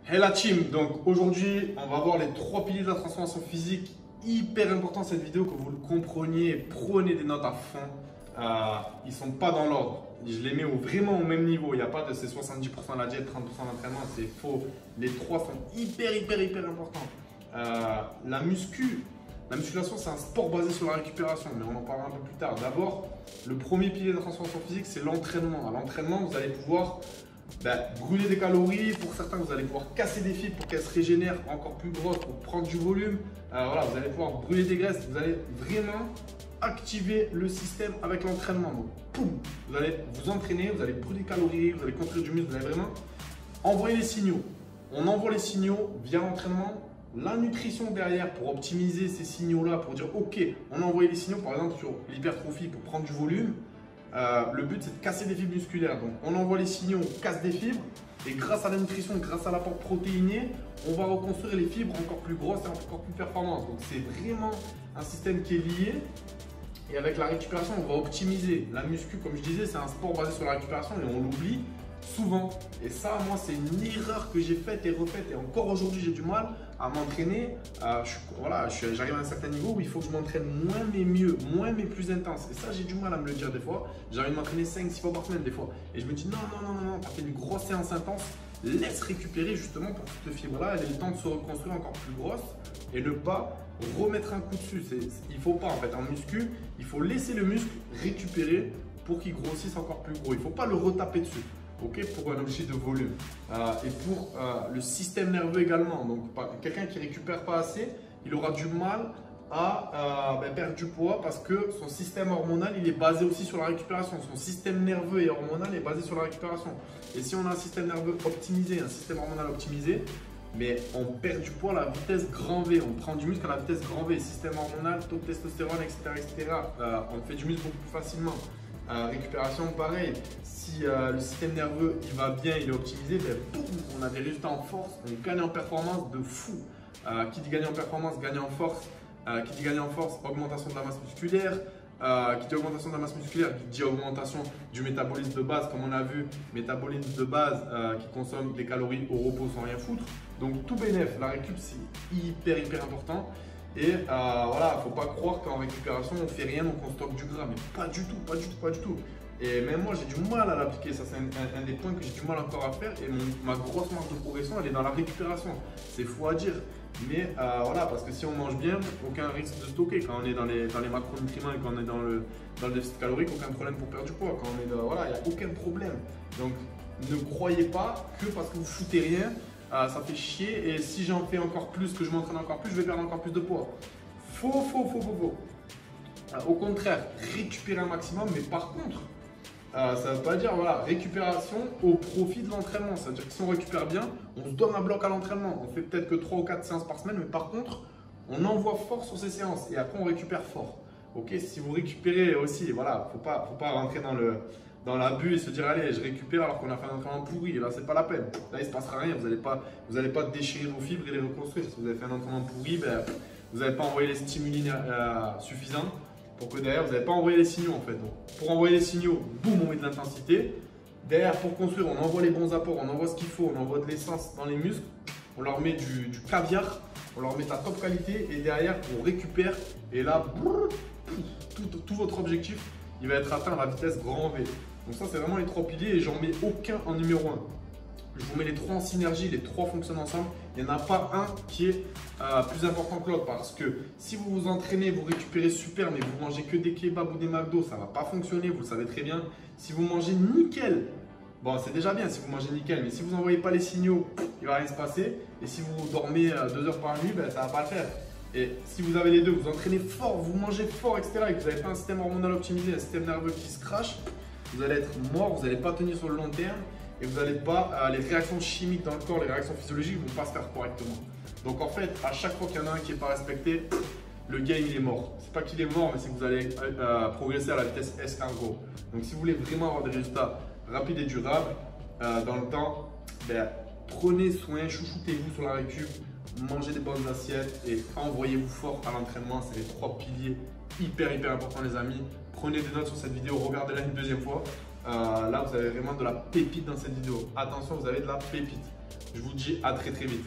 Hey la team, donc aujourd'hui on va voir les 3 piliers de la transformation physique. Hyper important cette vidéo, que vous le compreniez, prenez des notes à fond. Ils sont pas dans l'ordre, je les mets vraiment au même niveau. Il n'y a pas de ces 70% la diète, 30% l'entraînement, c'est faux. Les 3 sont hyper importants. La musculation c'est un sport basé sur la récupération, mais on en parlera un peu plus tard. D'abord, le premier pilier de la transformation physique, c'est l'entraînement. À l'entraînement, vous allez pouvoir brûler des calories. Pour certains, vous allez pouvoir casser des fibres pour qu'elles se régénèrent encore plus grosses, pour prendre du volume. Voilà, vous allez pouvoir brûler des graisses. Vous allez vraiment activer le système avec l'entraînement. Donc, poum, vous allez vous entraîner, vous allez brûler des calories, vous allez construire du muscle, vous allez vraiment envoyer les signaux. On envoie les signaux via l'entraînement. La nutrition derrière pour optimiser ces signaux-là, pour dire ok, on a envoyé les signaux par exemple sur l'hypertrophie pour prendre du volume. Le but c'est de casser des fibres musculaires. Donc on envoie les signaux, on casse des fibres et grâce à la nutrition, grâce à l'apport protéiné, on va reconstruire les fibres encore plus grosses et encore plus performantes. Donc c'est vraiment un système qui est lié. Et avec la récupération, on va optimiser. La muscu, comme je disais, c'est un sport basé sur la récupération et on l'oublie souvent. Et ça, moi, c'est une erreur que j'ai faite et refaite. Et encore aujourd'hui, j'ai du mal à m'entraîner. J'arrive à un certain niveau où il faut que je m'entraîne moins mais mieux, moins mais plus intense. Et ça, j'ai du mal à me le dire des fois. J'ai envie de m'entraîner 5-6 fois par semaine des fois. Et je me dis non, tu as fait une grosse séance intense. Laisse récupérer justement pour que cette fibre-là, elle ait le temps de se reconstruire encore plus grosse et ne pas remettre un coup dessus. Il ne faut pas en fait. En muscu, il faut laisser le muscle récupérer pour qu'il grossisse encore plus gros. Il ne faut pas le retaper dessus. Ok, pour un objectif de volume et pour le système nerveux également. Donc, quelqu'un qui ne récupère pas assez, il aura du mal à perdre du poids parce que son système hormonal il est basé aussi sur la récupération. Son système nerveux et hormonal est basé sur la récupération. Et si on a un système nerveux optimisé, un système hormonal optimisé, mais on perd du poids à la vitesse grand V. On prend du muscle à la vitesse grand V. Système hormonal, taux de testostérone, etc. On fait du muscle beaucoup plus facilement. Récupération, pareil. Si le système nerveux il va bien, il est optimisé, boum, on a des résultats en force, on gagne en performance de fou. Qui dit gagner en performance, gagne en force. Qui dit gagner en force, augmentation de la masse musculaire. Qui dit augmentation de la masse musculaire, qui dit augmentation du métabolisme de base, comme on a vu, métabolisme de base qui consomme des calories au repos sans rien foutre. Donc tout bénef, la récup c'est hyper important. Et voilà, il ne faut pas croire qu'en récupération on fait rien, donc on stocke du gras, mais pas du tout. Et même moi j'ai du mal à l'appliquer, ça c'est un des points que j'ai du mal encore à faire. Et ma grosse marge de progression elle est dans la récupération, c'est faux à dire. Mais voilà, parce que si on mange bien, aucun risque de stocker. Quand on est dans les macronutriments et quand on est dans le déficit calorique, aucun problème pour perdre du poids. Quand on est voilà, il n'y a aucun problème. Donc ne croyez pas que parce que vous foutez rien, ça fait chier et si j'en fais encore plus, que je m'entraîne encore plus, je vais perdre encore plus de poids. Faux. Au contraire, récupérer un maximum, mais par contre, ça ne veut pas dire voilà, récupération au profit de l'entraînement. C'est-à-dire que si on récupère bien, on se donne un bloc à l'entraînement. On fait peut-être que 3 ou 4 séances par semaine, mais par contre, on envoie fort sur ces séances et après on récupère fort. Ok, si vous récupérez aussi, voilà, faut pas rentrer dans l'abus et se dire allez, je récupère alors qu'on a fait un entraînement pourri. Et là, c'est pas la peine. Là, il se passera rien. Vous n'allez pas déchirer vos fibres et les reconstruire. Si vous avez fait un entraînement pourri, vous n'allez pas envoyer les stimuli suffisants. Pour que derrière, vous n'avez pas envoyé les signaux en fait. Donc, pour envoyer les signaux, boum, on met de l'intensité. Derrière, pour construire, on envoie les bons apports, on envoie ce qu'il faut, on envoie de l'essence dans les muscles, on leur met du caviar, on leur met de la top qualité et derrière, on récupère. Et là, tout votre objectif, il va être atteint à la vitesse grand V. Donc ça, c'est vraiment les 3 piliers et j'en mets aucun en numéro 1. Je vous mets les 3 en synergie, les 3 fonctionnent ensemble. Il n'y en a pas un qui est plus important que l'autre parce que si vous vous entraînez, vous récupérez super, mais vous mangez que des kebabs ou des McDo, ça ne va pas fonctionner, vous le savez très bien. Si vous mangez nickel, bon, c'est déjà bien si vous mangez nickel, mais si vous n'envoyez pas les signaux, il ne va rien se passer. Et si vous dormez 2 heures par nuit, ça ne va pas le faire. Et si vous avez les deux, vous entraînez fort, vous mangez fort, etc. et que vous n'avez pas un système hormonal optimisé, un système nerveux qui se crache, vous allez être mort, vous n'allez pas tenir sur le long terme. Et vous n'allez pas, les réactions chimiques dans le corps, les réactions physiologiques ne vont pas se faire correctement. Donc en fait, à chaque fois qu'il y en a un qui n'est pas respecté, le game il est mort. C'est pas qu'il est mort, mais c'est que vous allez progresser à la vitesse escargot. Donc si vous voulez vraiment avoir des résultats rapides et durables dans le temps, prenez soin, chouchoutez-vous sur la récup, mangez des bonnes assiettes et envoyez-vous fort à l'entraînement. C'est les 3 piliers hyper importants les amis. Prenez des notes sur cette vidéo, regardez-la une deuxième fois. Là, vous avez vraiment de la pépite dans cette vidéo. Attention, vous avez de la pépite. Je vous dis à très très vite.